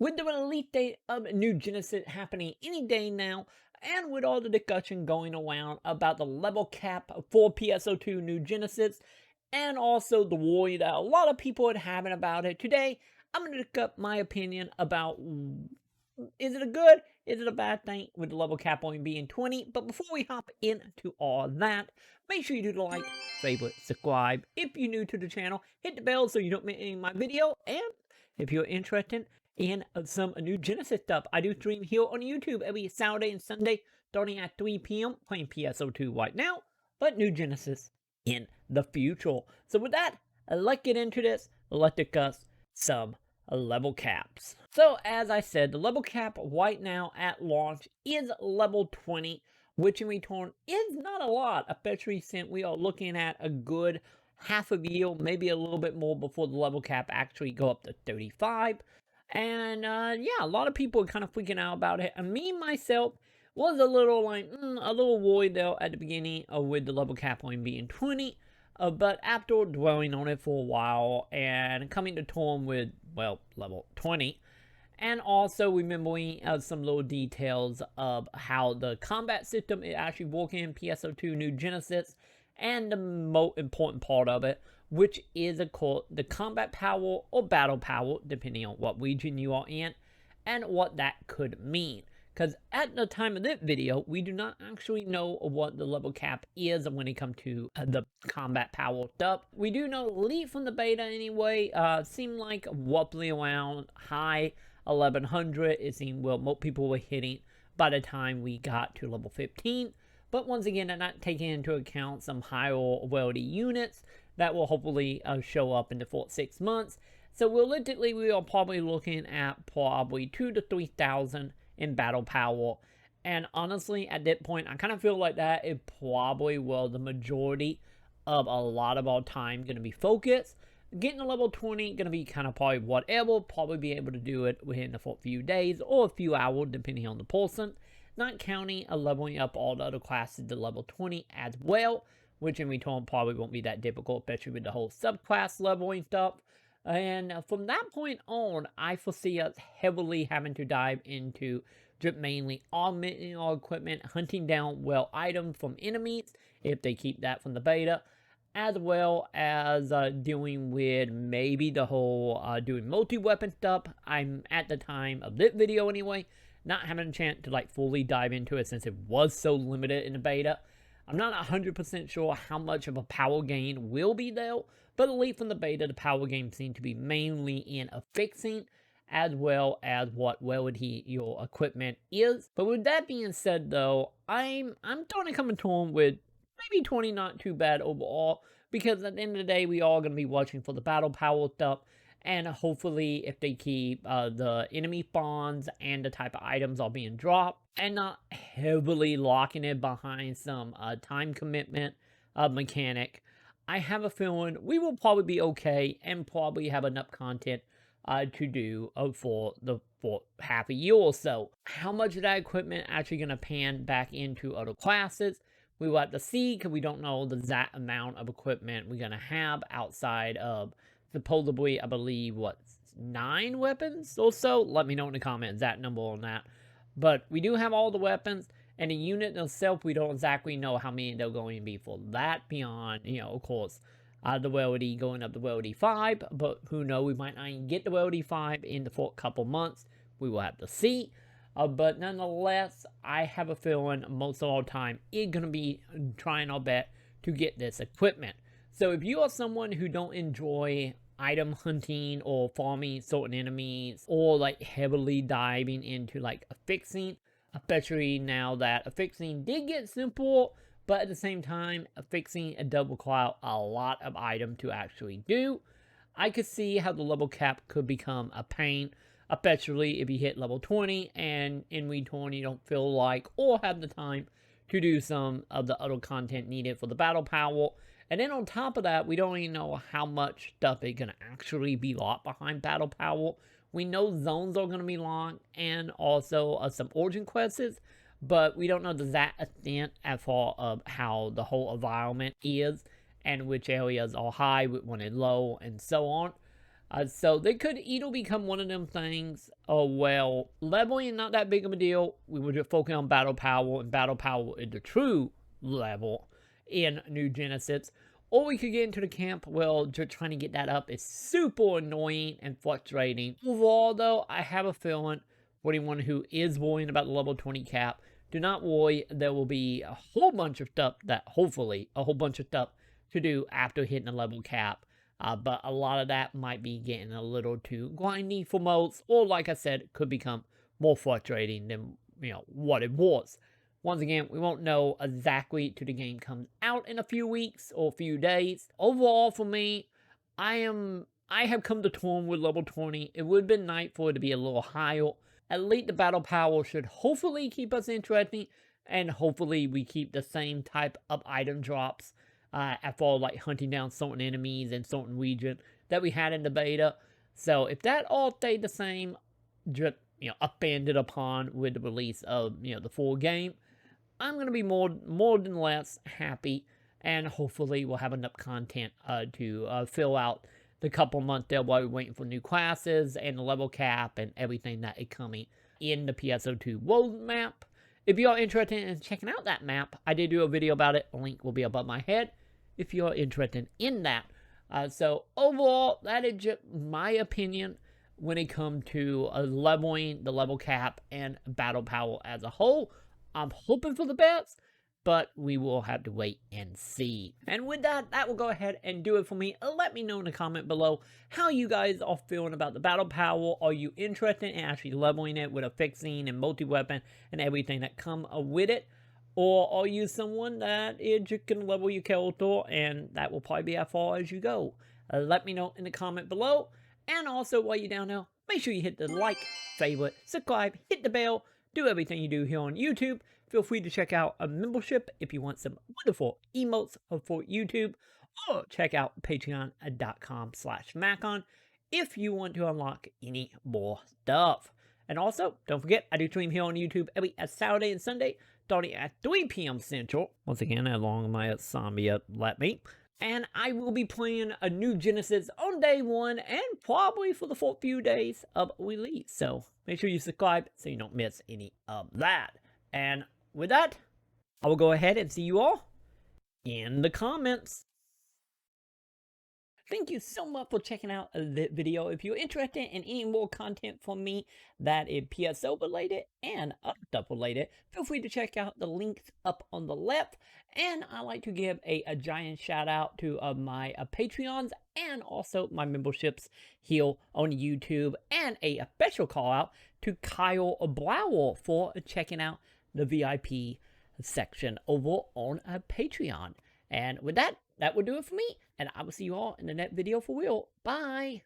With the release date of New Genesis happening any day now, and with all the discussion going around about the level cap for PSO2 New Genesis, and also the worry that a lot of people are having about it, today I'm going to discuss my opinion about is it a good, is it a bad thing with the level cap only being 20? But before we hop into all that, make sure you do the like, favorite, subscribe. If you're new to the channel, hit the bell so you don't miss any of my video. And if you're interested in some new Genesis stuff, I do stream here on YouTube every Saturday and Sunday starting at 3 p.m. playing PSO2 right now, but new Genesis in the future. So with that, let's get into this. Let's discuss some level caps. So as I said, the level cap right now at launch is level 20, which in return is not a lot, especially since we are looking at a good half a year, maybe a little bit more before the level cap actually go up to 35. And yeah, a lot of people are kind of freaking out about it. And me, myself, was a little like, a little worried though at the beginning with the level cap only being 20. But after dwelling on it for a while and coming to terms with, well, level 20, and also remembering some little details of how the combat system is actually working in PSO2 New Genesis, and the most important part of it, which is of course the combat power or battle power, depending on what region you are in, and what that could mean. Because at the time of this video, we do not actually know what the level cap is when it comes to the combat power stuff. We do know lead from the beta anyway, seemed like roughly around high 1100. It seemed, well, most people were hitting by the time we got to level 15. But once again, they're not taking into account some higher ability units that will hopefully show up in the 4-6 months. So realistically, we are probably looking at probably 2,000 to 3,000 in battle power. And honestly, at that point, I kind of feel like that is probably where the majority of a lot of our time going to be focused. Getting to level 20 going to be kind of probably whatever, probably be able to do it within a few days or a few hours depending on the person. Not counting leveling up all the other classes to level 20 as well, which in return probably won't be that difficult, especially with the whole subclass leveling stuff. And from that point on, I foresee us heavily having to dive into just mainly augmenting our equipment, hunting down well items from enemies, if they keep that from the beta, as well as dealing with maybe the whole doing multi-weapon stuff. I'm, at the time of this video anyway, not having a chance to like fully dive into it since it was so limited in the beta. I'm not 100% sure how much of a power gain will be though, but at least from the beta, the power gain seemed to be mainly in affixing as well as what rarity your equipment is. But with that being said though, I'm starting to come to terms with maybe 20 not too bad overall, because at the end of the day, we are going to be watching for the battle power stuff. And hopefully, if they keep the enemy spawns and the type of items are being dropped, and not heavily locking it behind some time commitment mechanic, I have a feeling we will probably be okay and probably have enough content to do for half a year or so. How much of that equipment actually going to pan back into other classes, we will have to see, because we don't know the exact amount of equipment we're going to have outside of supposedly, I believe, what, 9 weapons or so? Let me know in the comments that number on that. But we do have all the weapons, and the unit itself, we don't exactly know how many they're going to be for that beyond, you know, of course, the rarity going up to rarity 5, but who knows, we might not even get the rarity 5 in the first couple months. We will have to see. But nonetheless, I have a feeling most of our time is going to be trying our best to get this equipment. So if you are someone who don't enjoy item hunting or farming certain enemies, or like heavily diving into like affixing, especially now that affixing did get simple, but at the same time affixing a double require a lot of item to actually do, I could see how the level cap could become a pain, especially if you hit level 20 and in return you don't feel like or have the time to do some of the other content needed for the battle power. And then on top of that, we don't even know how much stuff is going to actually be locked behind battle power. We know zones are going to be locked, and also some origin quests, but we don't know the exact extent as far of how the whole environment is, and which areas are high, which one is low, and so on. So they could either become one of them things, or well, leveling not that big of a deal. We were just focusing on battle power, and battle power is the true level in New Genesis. Or we could get into the camp, well, just trying to get that up is super annoying and frustrating. Overall, though, I have a feeling for anyone who is worrying about the level 20 cap, do not worry. There will be a whole bunch of stuff that, hopefully, a whole bunch of stuff to do after hitting the level cap. But a lot of that might be getting a little too grindy for most, or like I said, it could become more frustrating than, what it was. Once again, we won't know exactly till the game comes out in a few weeks or a few days. Overall, for me, I have come to terms with level 20. It would have been nice for it to be a little higher. At least the battle power should hopefully keep us interesting, and hopefully we keep the same type of item drops for like hunting down certain enemies in certain region that we had in the beta. So if that all stayed the same, just upended upon with the release of the full game, I'm gonna be more than less happy, and hopefully we'll have enough content to fill out the couple months there while we're waiting for new classes and the level cap and everything that is coming in the PSO2 world map. If you are interested in checking out that map, I did do a video about it. A link will be above my head if you're interested in that. So overall, that is just my opinion when it comes to leveling, the level cap, and battle power as a whole. I'm hoping for the best, but we will have to wait and see. And with that, that will go ahead and do it for me. Let me know in the comment below how you guys are feeling about the battle power. Are you interested in actually leveling it with a fixing and multi-weapon and everything that come with it? Or are you someone that is just going to level your character and that will probably be as far as you go? Let me know in the comment below. And also, while you're down there, make sure you hit the like, favorite, subscribe, hit the bell, do everything you do here on YouTube. Feel free to check out a membership if you want some wonderful emotes for YouTube, or check out patreon.com/Maconn if you want to unlock any more stuff. And also, don't forget, I do stream here on YouTube every Saturday and Sunday, starting at 3 p.m. Central. Once again, as long as my zombie let me. And I will be playing a New Genesis on day 1 and probably for the first few days of release. So make sure you subscribe so you don't miss any of that. And with that, I will go ahead and see you all in the comments. Thank you so much for checking out the video. If you're interested in any more content from me that is PSO related and other stuff related, feel free to check out the links up on the left. And I like to give a giant shout out to my Patreons and also my memberships here on YouTube, and a special call out to Kyle Blower for checking out the VIP section over on Patreon. And with that, that will do it for me, and I will see you all in the next video for real. Bye!